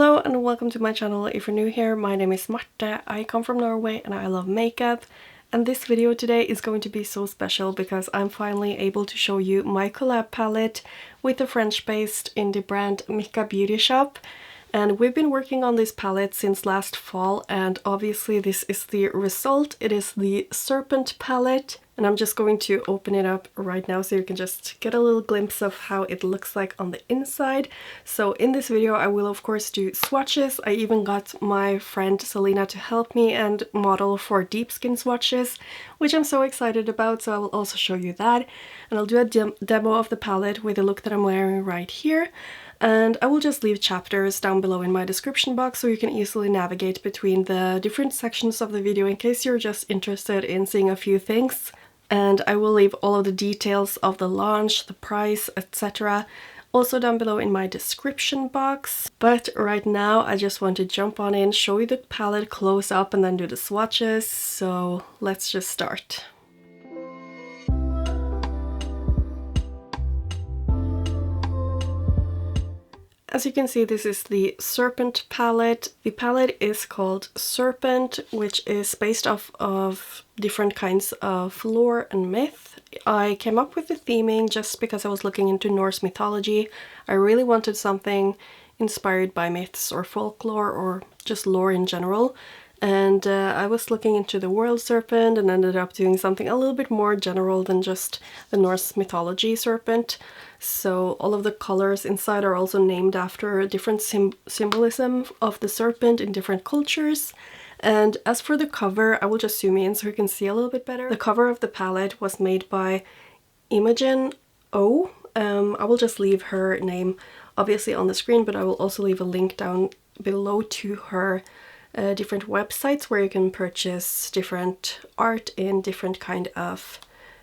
Hello and welcome to my channel. If you're new here, my name is Marte, I come from Norway and I love makeup. And this video today is going to be so special because I'm finally able to show you my collab palette with the French-based indie brand Micka Beauty Shop. And we've been working on this palette since last fall, and obviously this is the result. It is the Serpent palette, and I'm just going to open it up right now so you can just get a little glimpse of how it looks like on the inside. So in this video I will of course do swatches. I even got my friend Selena to help me and model for deep skin swatches, which I'm so excited about, so I will also show you that. And I'll do a demo of the palette with the look that I'm wearing right here. And I will just leave chapters down below in my description box so you can easily navigate between the different sections of the video in case you're just interested in seeing a few things. And I will leave all of the details of the launch, the price, etc. also down below in my description box. But right now I just want to jump on in, show you the palette close up and then do the swatches. So let's just start. As you can see, this is the Serpent palette. The palette is called Serpent, which is based off of different kinds of lore and myth. I came up with the theming just because I was looking into Norse mythology. I really wanted something inspired by myths or folklore or just lore in general. And I was looking into the world serpent and ended up doing something a little bit more general than just the Norse mythology serpent. So all of the colors inside are also named after a different symbolism of the serpent in different cultures. And as for the cover, I will just zoom in so you can see a little bit better. The cover of the palette was made by Imogen O. I will just leave her name obviously on the screen, but I will also leave a link down below to her different websites where you can purchase different art in different kind of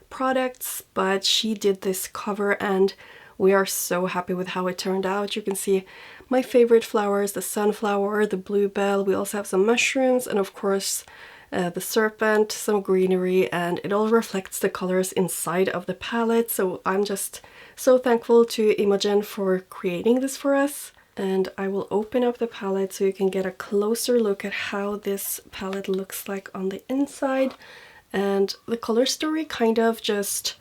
products. But she did this cover and we are so happy with how it turned out. You can see my favorite flowers, the sunflower, the bluebell, we also have some mushrooms, and of course the serpent, some greenery, and it all reflects the colors inside of the palette. So I'm just so thankful to Imogen for creating this for us. And I will open up the palette so you can get a closer look at how this palette looks like on the inside. And the color story kind of just,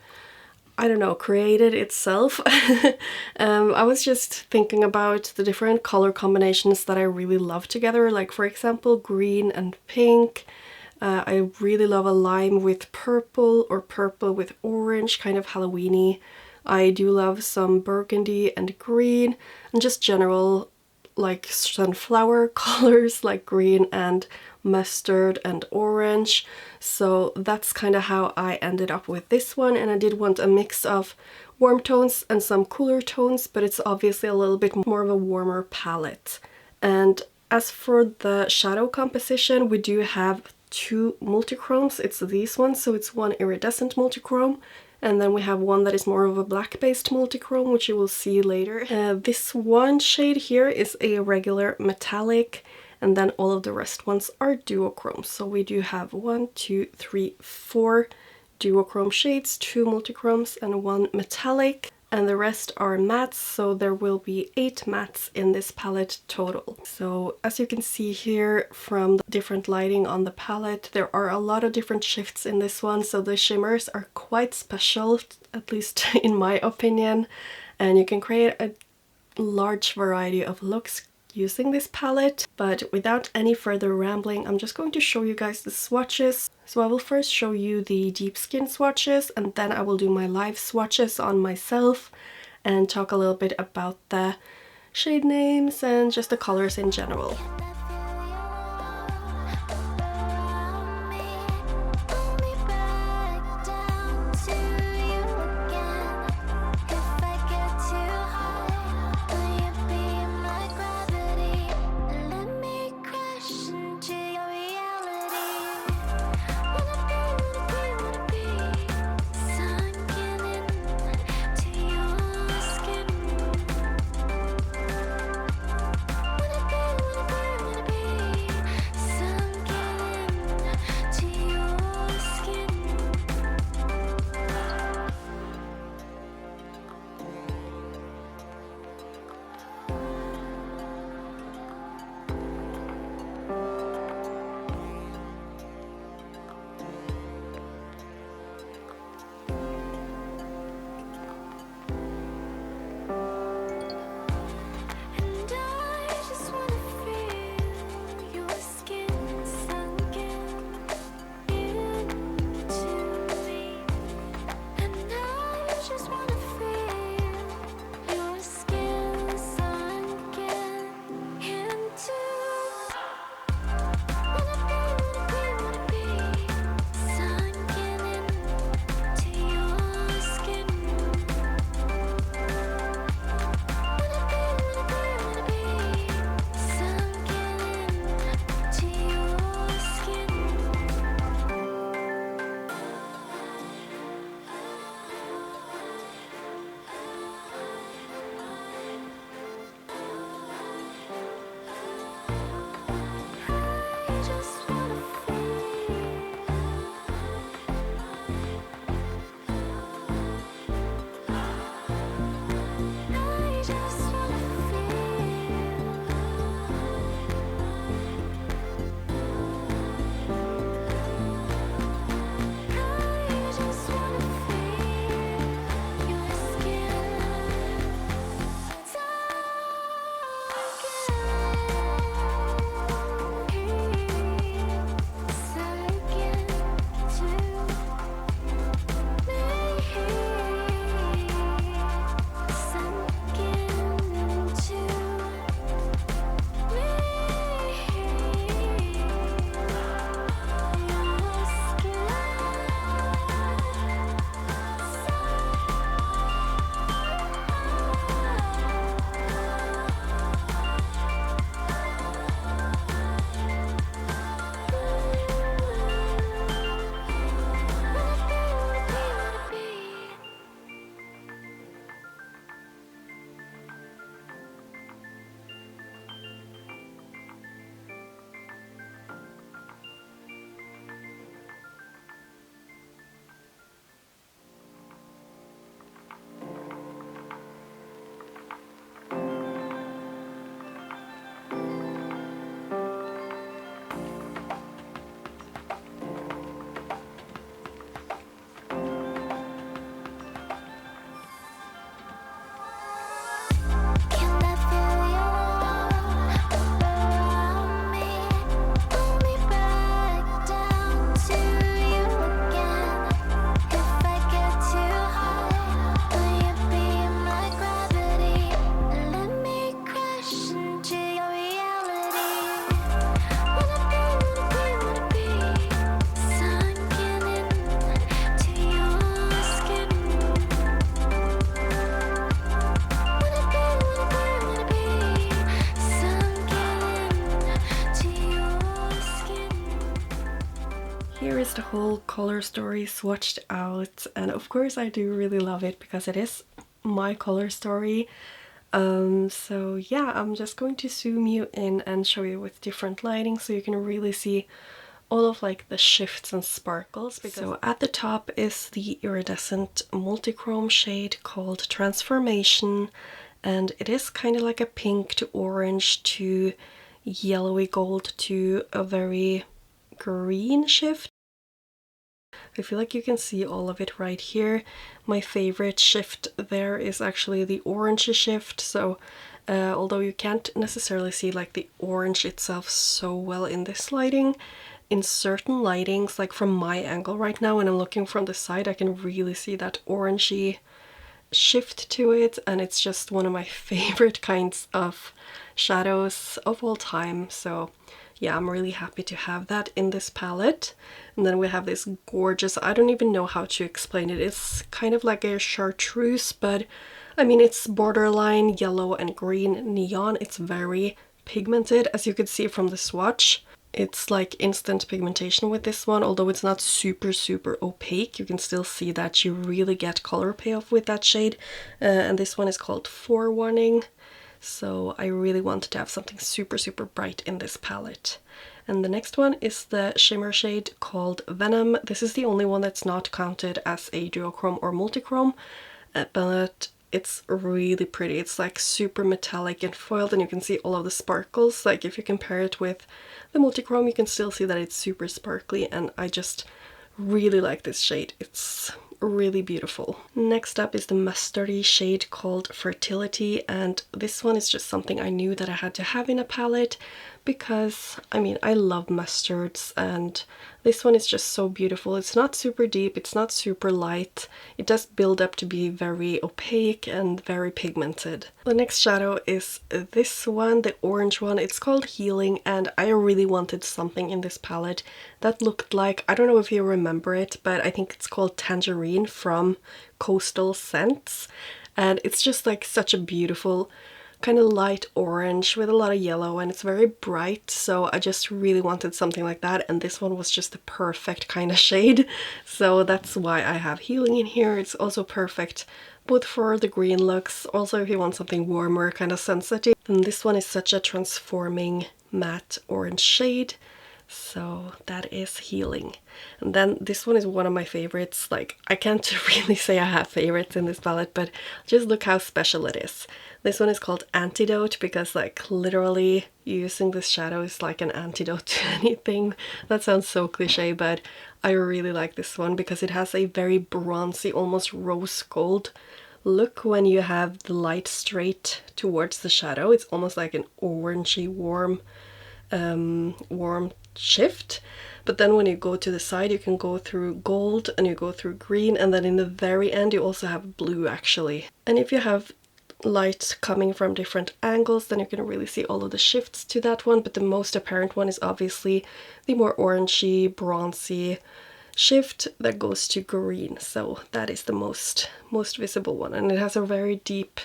I don't know, created itself. I was just thinking about the different color combinations that I really love together, like for example green and pink. I really love a lime with purple or purple with orange, kind of Halloween-y. I do love some burgundy and green, and just general like sunflower colors like green and mustard and orange. So that's kind of how I ended up with this one, and I did want a mix of warm tones and some cooler tones, but it's obviously a little bit more of a warmer palette. And as for the shadow composition, we do have two multichromes. It's these ones, so it's one iridescent multichrome, and then we have one that is more of a black-based multichrome, which you will see later. This one shade here is a regular metallic, and then all of the rest ones are duochromes. So we do have 1, 2, 3, 4 duochrome shades, 2 multichromes, and 1 metallic. And the rest are mattes, so there will be 8 mattes in this palette total. So as you can see here from the different lighting on the palette, there are a lot of different shifts in this one, so the shimmers are quite special, at least in my opinion. And you can create a large variety of looks using this palette. But without any further rambling, I'm just going to show you guys the swatches. So I will first show you the deep skin swatches, and then I will do my live swatches on myself and talk a little bit about the shade names and just the colors in general. here is the whole color story swatched out, and of course I do really love it because it is my color story. So yeah, I'm just going to zoom you in and show you with different lighting so you can really see all of like the shifts and sparkles. So at the top is the iridescent multichrome shade called Transformation, and it is kind of like a pink to orange to yellowy gold to a very green shift. I feel like you can see all of it right here. My favorite shift there is actually the orange shift, so although you can't necessarily see like the orange itself so well in this lighting, in certain lightings, like from my angle right now when I'm looking from the side, I can really see that orangey shift to it, and it's just one of my favorite kinds of shadows of all time. So yeah, I'm really happy to have that in this palette. And then we have this gorgeous, I don't even know how to explain it, it's kind of like a chartreuse, but I mean it's borderline yellow and green neon. It's very pigmented, as you could see from the swatch. It's like instant pigmentation with this one, although it's not super opaque. You can still see that you really get color payoff with that shade. And this one is called Forewarning. So I really wanted to have something super bright in this palette. And the next one is the shimmer shade called Venom. This is the only one that's not counted as a duochrome or multichrome, but it's really pretty. It's like super metallic and foiled, and you can see all of the sparkles. Like if you compare it with the multichrome, you can still see that it's super sparkly, and I just really like this shade. It's really beautiful. Next up is the mustardy shade called Fertility, and this one is just something I knew that I had to have in a palette because I mean I love mustards, and this one is just so beautiful. It's not super deep, it's not super light, it does build up to be very opaque and very pigmented. The next shadow is this one, the orange one. It's called Healing, and I really wanted something in this palette that looked like, I don't know if you remember it, but I think it's called Tangerine from Coastal Scents, and it's just like such a beautiful kind of light orange with a lot of yellow, and it's very bright, so I just really wanted something like that, and this one was just the perfect kind of shade, so that's why I have Healing in here. It's also perfect both for the green looks, also if you want something warmer, kind of sensitive. And this one is such a transforming matte orange shade, so that is Healing. And then this one is one of my favorites. Like I can't really say I have favorites in this palette, but just look how special it is. This one is called Antidote because like literally using this shadow is like an antidote to anything. That sounds so cliche, but I really like this one because it has a very bronzy, almost rose gold look when you have the light straight towards the shadow. It's almost like an orangey warm shift, but then when you go to the side you can go through gold and you go through green, and then in the very end you also have blue actually. And if you have light coming from different angles, then you can really see all of the shifts to that one, but the most apparent one is obviously the more orangey, bronzy shift that goes to green. So that is the most visible one, and it has a very deep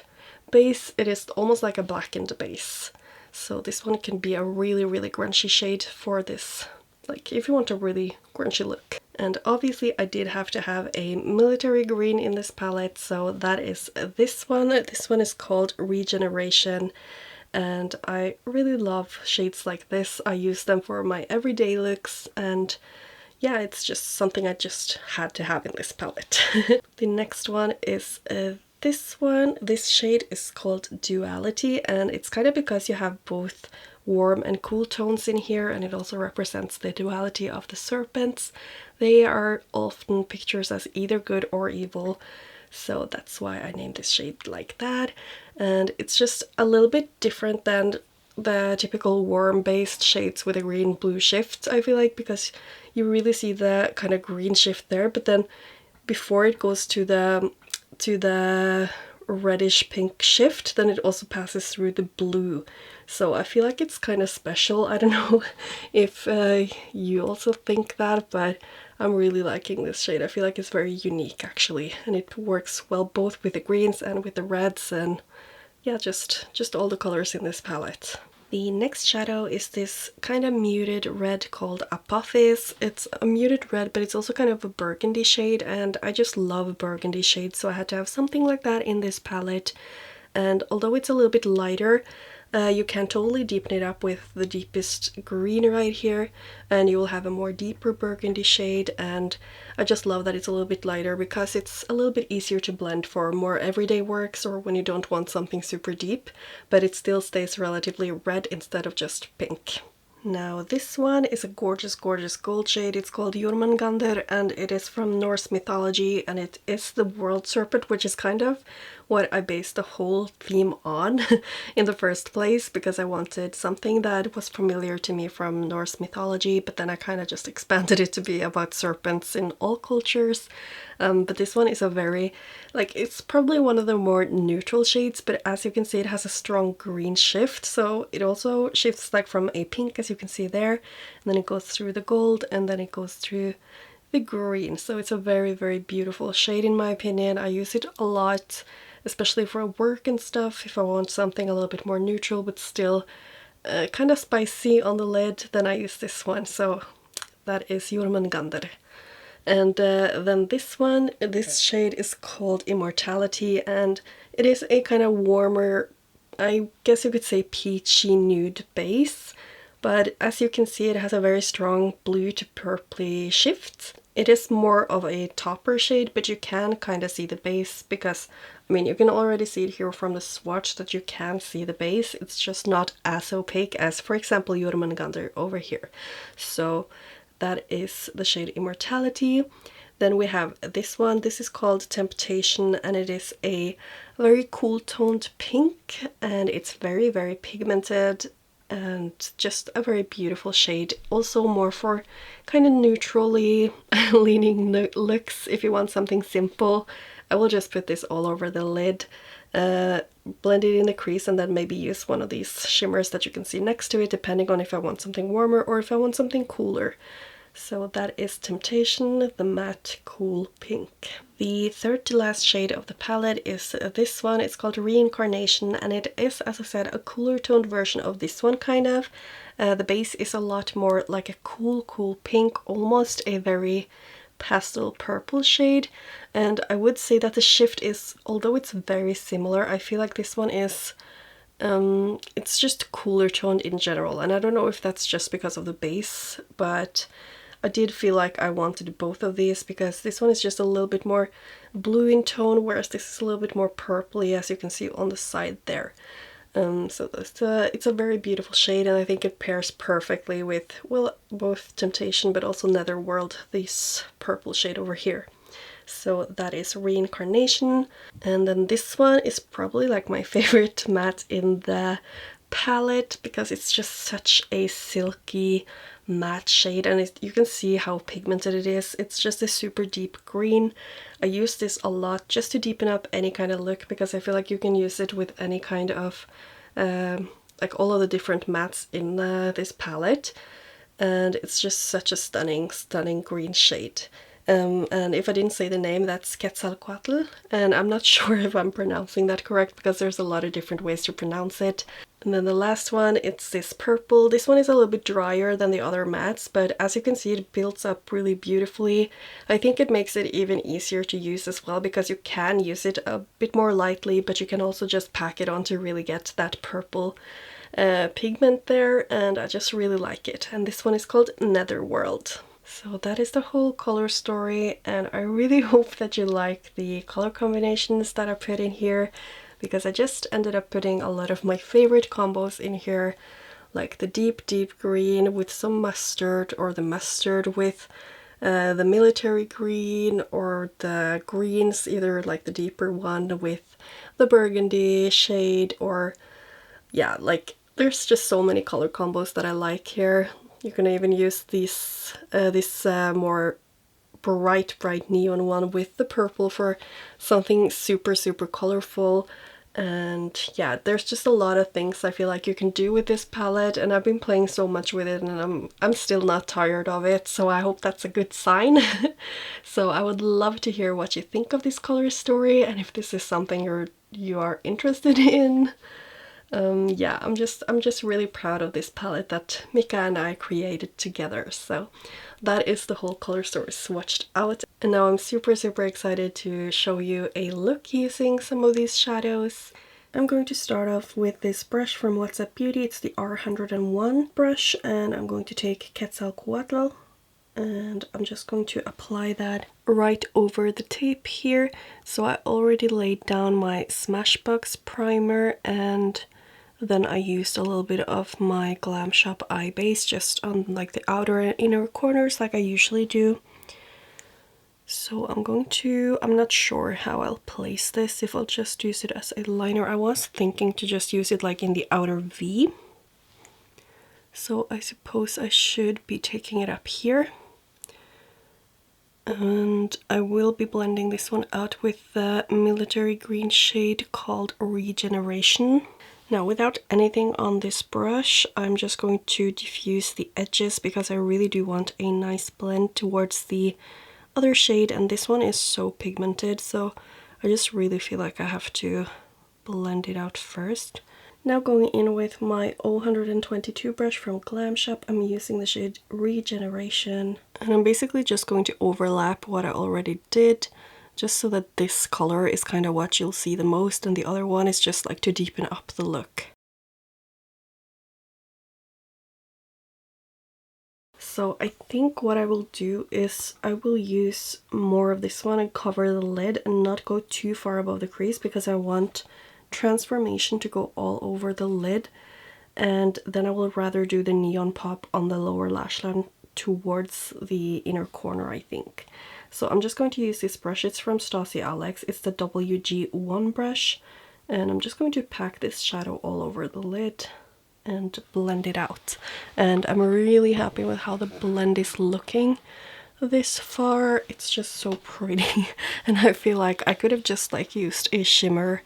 base. It is almost like a blackened base. So this one can be a really grungy shade for this, like if you want a really grungy look. And obviously I did have to have a military green in this palette, so that is this one. This one is called Regeneration, and I really love shades like this. I use them for my everyday looks, and yeah, it's just something I just had to have in this palette. The next one is this one. This shade is called Duality, and it's kind of because you have both warm and cool tones in here, and it also represents the duality of the serpents. They are often pictured as either good or evil, so that's why I named this shade like that. And it's just a little bit different than the typical warm based shades with a green blue shift, I feel like, because you really see the kind of green shift there, but then before it goes to the reddish pink shift, then it also passes through the blue. So I feel like it's kind of special. I don't know if you also think that, but I'm really liking this shade. I feel like it's very unique actually, and it works well both with the greens and with the reds, and yeah, just all the colors in this palette. The next shadow is this kind of muted red called Apophis. It's a muted red, but it's also kind of a burgundy shade, and I just love burgundy shades, so I had to have something like that in this palette. And although it's a little bit lighter, you can totally deepen it up with the deepest green right here, and you will have a more deeper burgundy shade. And I just love that it's a little bit lighter because it's a little bit easier to blend for more everyday works or when you don't want something super deep, but it still stays relatively red instead of just pink. Now this one is a gorgeous, gorgeous gold shade. It's called Jormungandr, and it is from Norse mythology, and it is the world serpent, which is kind of what I based the whole theme on in the first place, because I wanted something that was familiar to me from Norse mythology, but then I kind of just expanded it to be about serpents in all cultures. But this one is a very, like, it's probably one of the more neutral shades, but as you can see, it has a strong green shift, so it also shifts like from a pink, as you can see there, and then it goes through the gold, and then it goes through the green. So it's a very, very beautiful shade in my opinion. I use it a lot, especially for work and stuff. If I want something a little bit more neutral but still kind of spicy on the lid, then I use this one. So that is Jormungandr. And then this one, this shade is called Immortality, and it is a kind of warmer, I guess you could say peachy nude base, but as you can see, it has a very strong blue to purpley shift. It is more of a topper shade, but you can kind of see the base because, I mean, you can already see it here from the swatch that you can see the base. It's just not as opaque as, for example, Jormungandr over here. So that is the shade Immortality. Then we have this one. This is called Temptation, and it is a very cool toned pink, and it's very, very pigmented and just a very beautiful shade. Also more for kind of neutrally leaning looks. If you want something simple, I will just put this all over the lid, blend it in the crease, and then maybe use one of these shimmers that you can see next to it, depending on if I want something warmer or if I want something cooler. So that is Temptation, the matte cool pink. The third to last shade of the palette is this one. It's called Reincarnation, and it is, as I said, a cooler toned version of this one kind of. The base is a lot more like a cool pink, almost a very pastel purple shade. And I would say that the shift is, although it's very similar, I feel like this one is it's just cooler toned in general, and I don't know if that's just because of the base, but I did feel like I wanted both of these because this one is just a little bit more blue in tone, whereas this is a little bit more purpley, as you can see on the side there. So it's a very beautiful shade, and I think it pairs perfectly with, well, both Temptation but also Netherworld, this purple shade over here. So that is Reincarnation. And then this one is probably like my favorite matte in the palette because it's just such a silky matte shade, and you can see how pigmented it is. It's just a super deep green. I use this a lot just to deepen up any kind of look because I feel like you can use it with any kind of like all of the different mattes in this palette, and it's just such a stunning green shade. And if I didn't say the name, that's Quetzalcoatl, and I'm not sure if I'm pronouncing that correct because there's a lot of different ways to pronounce it. And then the last one, it's this purple. This one is a little bit drier than the other mattes, but as you can see, it builds up really beautifully. I think it makes it even easier to use as well because you can use it a bit more lightly, but you can also just pack it on to really get that purple pigment there, and I just really like it. And this one is called Netherworld. So that is the whole color story, and I really hope that you like the color combinations that I put in here, because I just ended up putting a lot of my favorite combos in here, like the deep green with some mustard, or the mustard with the military green, or the greens, either like the deeper one with the burgundy shade, or yeah, like there's just so many color combos that I like here. You can even use this more bright neon one with the purple for something super colorful. And yeah, there's just a lot of things I feel like you can do with this palette, and I've been playing so much with it, and I'm still not tired of it, so I hope that's a good sign. So I would love to hear what you think of this color story, and if this is something you are interested in. Yeah, I'm just really proud of this palette that Micka and I created together. So that is the whole color story swatched out. And now I'm super excited to show you a look using some of these shadows. I'm going to start off with this brush from Micka Beauty. It's the R101 brush, and I'm going to take Quetzalcoatl, and I'm just going to apply that right over the tape here. So I already laid down my Smashbox primer, and then I used a little bit of my Glam Shop eye base just on like the outer and inner corners like I usually do. So I'm not sure how I'll place this, if I'll just use it as a liner. I was thinking to just use it like in the outer V. So I suppose I should be taking it up here. And I will be blending this one out with the military green shade called Regeneration. Now, without anything on this brush, I'm just going to diffuse the edges because I really do want a nice blend towards the other shade, and this one is so pigmented, so I just really feel like I have to blend it out first. Now going in with my 0122 brush from Glam Shop, I'm using the shade Regeneration, and I'm basically just going to overlap what I already did, just so that this color is kind of what you'll see the most, and the other one is just like to deepen up the look. So I think what I will do is I will use more of this one and cover the lid and not go too far above the crease, because I want transformation to go all over the lid, and then I will rather do the neon pop on the lower lash line towards the inner corner, I think. So I'm just going to use this brush. It's from Stassi Alex. It's the WG1 brush, and I'm just going to pack this shadow all over the lid and blend it out. And I'm really happy with how the blend is looking this far. It's just so pretty. And I feel like I could have just like used a shimmer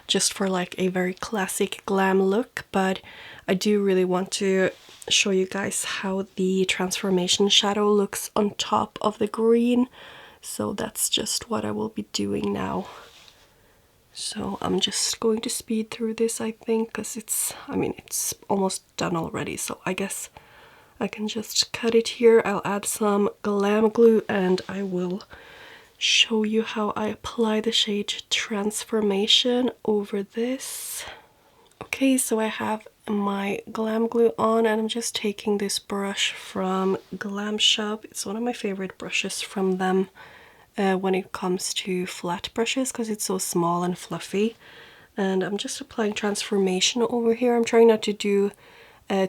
just for like a very classic glam look, but I do really want to show you guys how the transformation shadow looks on top of the green. So that's just what I will be doing now. So I'm just going to speed through this, I think, because it's almost done already. So I guess I can just cut it here. I'll add some glam glue and I will show you how I apply the shade Transformation over this. Okay, so I have my glam glue on, and I'm just taking this brush from Glam Shop. It's one of my favorite brushes from them when it comes to flat brushes, because it's so small and fluffy. And I'm just applying Transformation over here. I'm trying not to do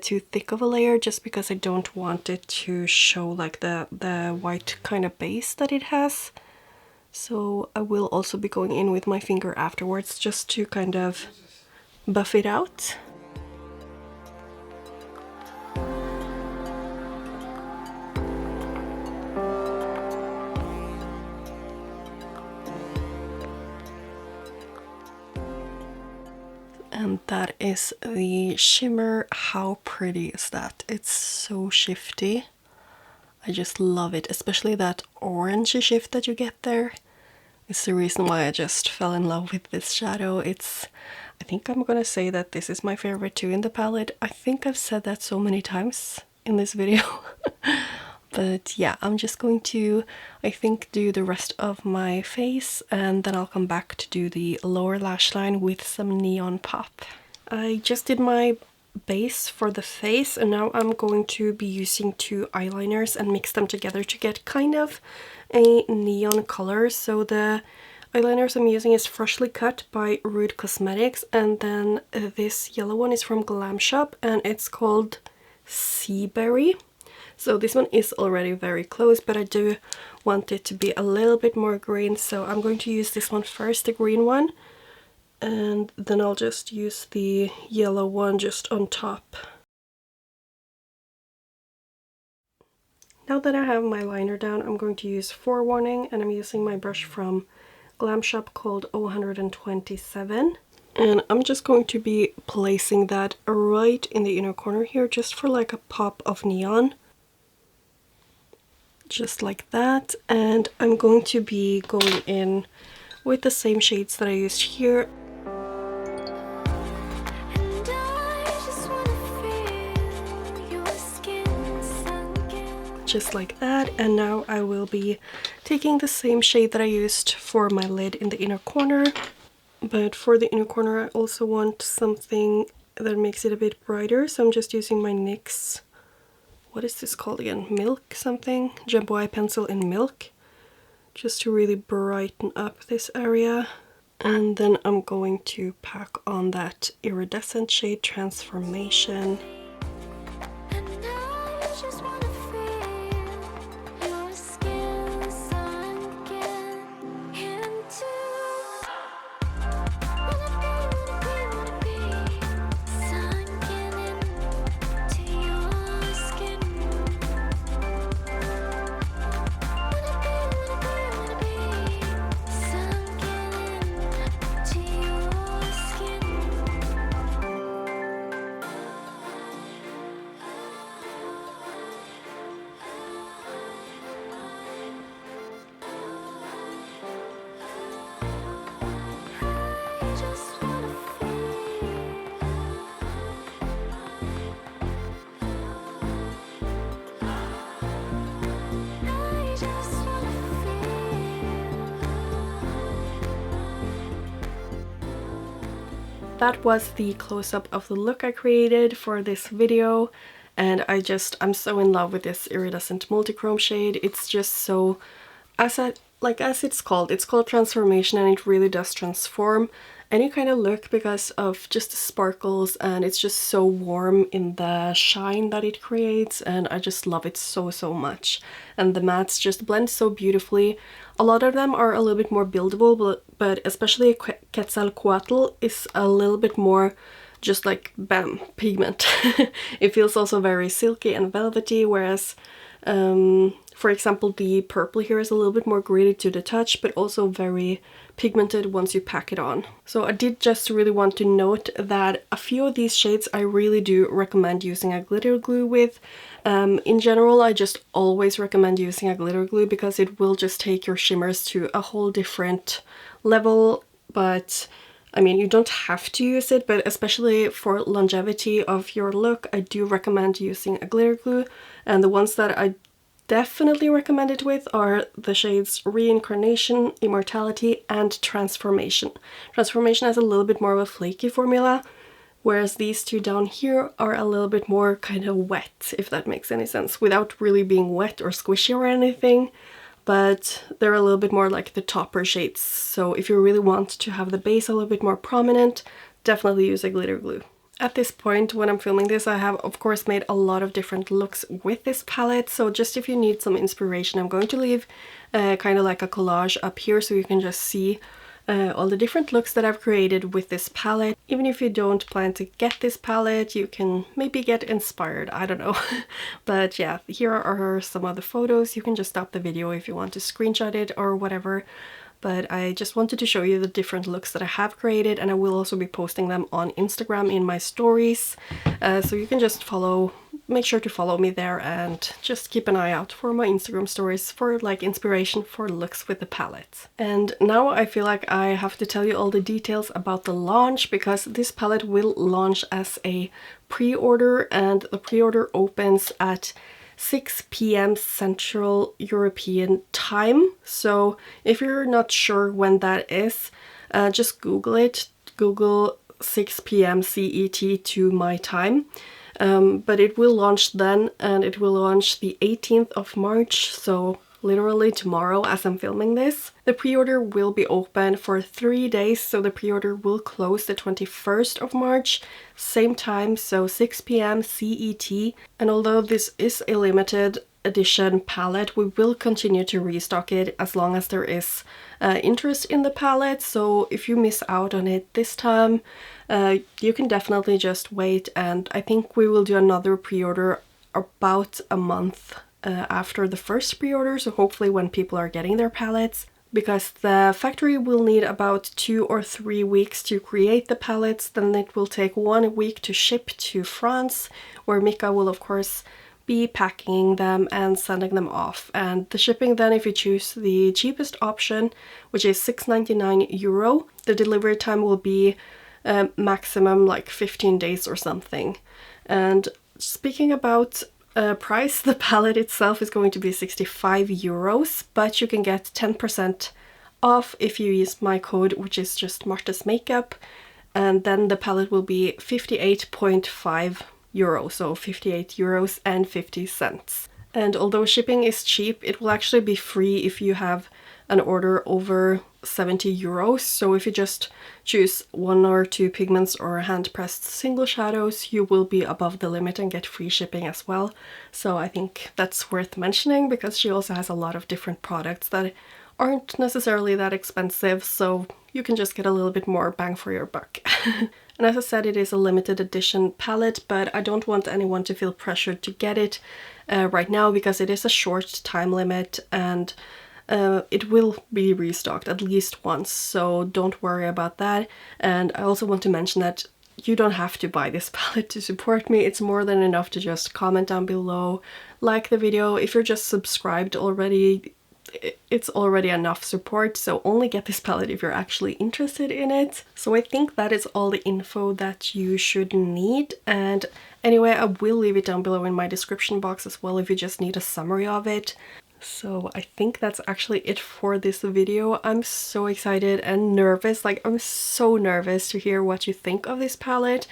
too thick of a layer, just because I don't want it to show like the white kind of base that it has. So I will also be going in with my finger afterwards just to kind of buff it out. And that is the shimmer. How pretty is that? It's so shifty. I just love it, especially that orangey shift that you get there. It's the reason why I just fell in love with this shadow. I think I'm gonna say that this is my favorite too in the palette. I think I've said that so many times in this video. But yeah, I'm just going to, I think, do the rest of my face, and then I'll come back to do the lower lash line with some neon pop. I just did my base for the face, and now I'm going to be using two eyeliners and mix them together to get kind of a neon color. So the eyeliners I'm using is Freshly Cut by Rude Cosmetics, and then this yellow one is from Glam Shop, and it's called Seaberry. So this one is already very close, but I do want it to be a little bit more green, so I'm going to use this one first, the green one, and then I'll just use the yellow one just on top. Now that I have my liner down, I'm going to use Forewarning, and I'm using my brush from Glam Shop called 0127. And I'm just going to be placing that right in the inner corner here, just for like a pop of neon. Just like that. And I'm going to be going in with the same shades that I used here. And just like that. And now I will be taking the same shade that I used for my lid in the inner corner. But for the inner corner I also want something that makes it a bit brighter, so I'm just using my NYX, what is this called again? Milk something? Jumbo Eye Pencil in Milk, just to really brighten up this area. And then I'm going to pack on that iridescent shade Transformation. That was the close-up of the look I created for this video, and I'm so in love with this iridescent multichrome shade. It's just so, as it's called Transformation, and it really does transform any kind of look because of just the sparkles, and it's just so warm in the shine that it creates, and I just love it so much. And the mattes just blend so beautifully. A lot of them are a little bit more buildable, but especially Quetzalcoatl is a little bit more just like bam, pigment. It feels also very silky and velvety, whereas for example the purple here is a little bit more gritty to the touch, but also very pigmented once you pack it on. So I did just really want to note that a few of these shades I really do recommend using a glitter glue with. In general, I just always recommend using a glitter glue because it will just take your shimmers to a whole different level. But I mean, you don't have to use it, but especially for longevity of your look, I do recommend using a glitter glue. And the ones that I definitely recommend it with are the shades Reincarnation, Immortality, and Transformation. Transformation has a little bit more of a flaky formula, whereas these two down here are a little bit more kind of wet, if that makes any sense, without really being wet or squishy or anything, but they're a little bit more like the topper shades. So if you really want to have the base a little bit more prominent, definitely use a glitter glue. At this point, when I'm filming this, I have of course made a lot of different looks with this palette, so just if you need some inspiration, I'm going to leave kind of like a collage up here so you can just see all the different looks that I've created with this palette. Even if you don't plan to get this palette, you can maybe get inspired, I don't know. But yeah, here are some of the photos. You can just stop the video if you want to screenshot it or whatever. But I just wanted to show you the different looks that I have created, and I will also be posting them on Instagram in my stories. So you can just make sure to follow me there and just keep an eye out for my Instagram stories for like inspiration for looks with the palette. And now I feel like I have to tell you all the details about the launch, because this palette will launch as a pre-order, and the pre-order opens at 6 p.m. Central European time. So if you're not sure when that is, just Google it. Google 6 p.m. CET to my time. But it will launch then, and it will launch the 18th of March, so literally tomorrow as I'm filming this. The pre-order will be open for 3 days, so the pre-order will close the 21st of March, same time, so 6 p.m. CET. And although this is a limited edition palette, we will continue to restock it as long as there is interest in the palette. So if you miss out on it this time, you can definitely just wait, and I think we will do another pre-order about a month after the first pre-order, so hopefully when people are getting their palettes, because the factory will need about 2 or 3 weeks to create the palettes. Then it will take 1 week to ship to France, where Micka will of course be packing them and sending them off. And the shipping then, if you choose the cheapest option, which is €6.99, the delivery time will be maximum like 15 days or something. And speaking about price. The palette itself is going to be 65 euros, but you can get 10% off if you use my code, which is just MartesMakeup, and then the palette will be 58.5 euros, so 58 euros and 50 cents. And although shipping is cheap, it will actually be free if you have an order over 70 euros. So if you just choose 1 or 2 pigments or hand-pressed single shadows, you will be above the limit and get free shipping as well. So I think that's worth mentioning, because she also has a lot of different products that aren't necessarily that expensive, so you can just get a little bit more bang for your buck. And as I said, it is a limited edition palette, but I don't want anyone to feel pressured to get it right now, because it is a short time limit, and it will be restocked at least once, so don't worry about that. And I also want to mention that you don't have to buy this palette to support me. It's more than enough to just comment down below, like the video. If you're just subscribed already, it's already enough support, so only get this palette if you're actually interested in it. So I think that is all the info that you should need, and anyway, I will leave it down below in my description box as well if you just need a summary of it. So I think that's actually it for this video. I'm so excited and nervous, like I'm so nervous to hear what you think of this palette.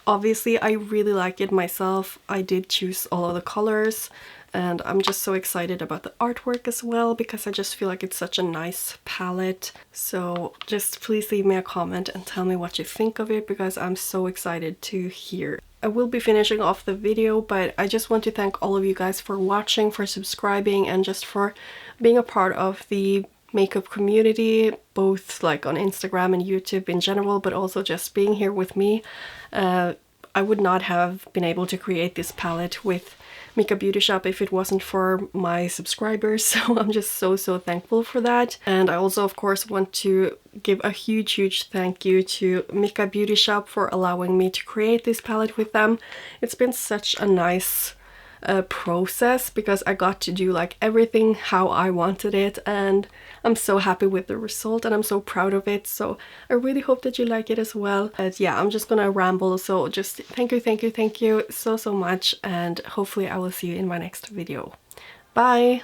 Obviously I really like it myself. I did choose all of the colors, and I'm just so excited about the artwork as well, because I just feel like it's such a nice palette. So just please leave me a comment and tell me what you think of it, because I'm so excited to hear. I will be finishing off the video, but I just want to thank all of you guys for watching, for subscribing, and just for being a part of the makeup community, both like on Instagram and YouTube in general, but also just being here with me. I would not have been able to create this palette with Micka Beauty Shop if it wasn't for my subscribers, so I'm just so thankful for that. And I also of course want to give a huge thank you to Micka Beauty Shop for allowing me to create this palette with them. It's been such a nice process, because I got to do like everything how I wanted it, and I'm so happy with the result and I'm so proud of it. So I really hope that you like it as well. But yeah, I'm just gonna ramble, so just thank you so much, and hopefully I will see you in my next video. Bye!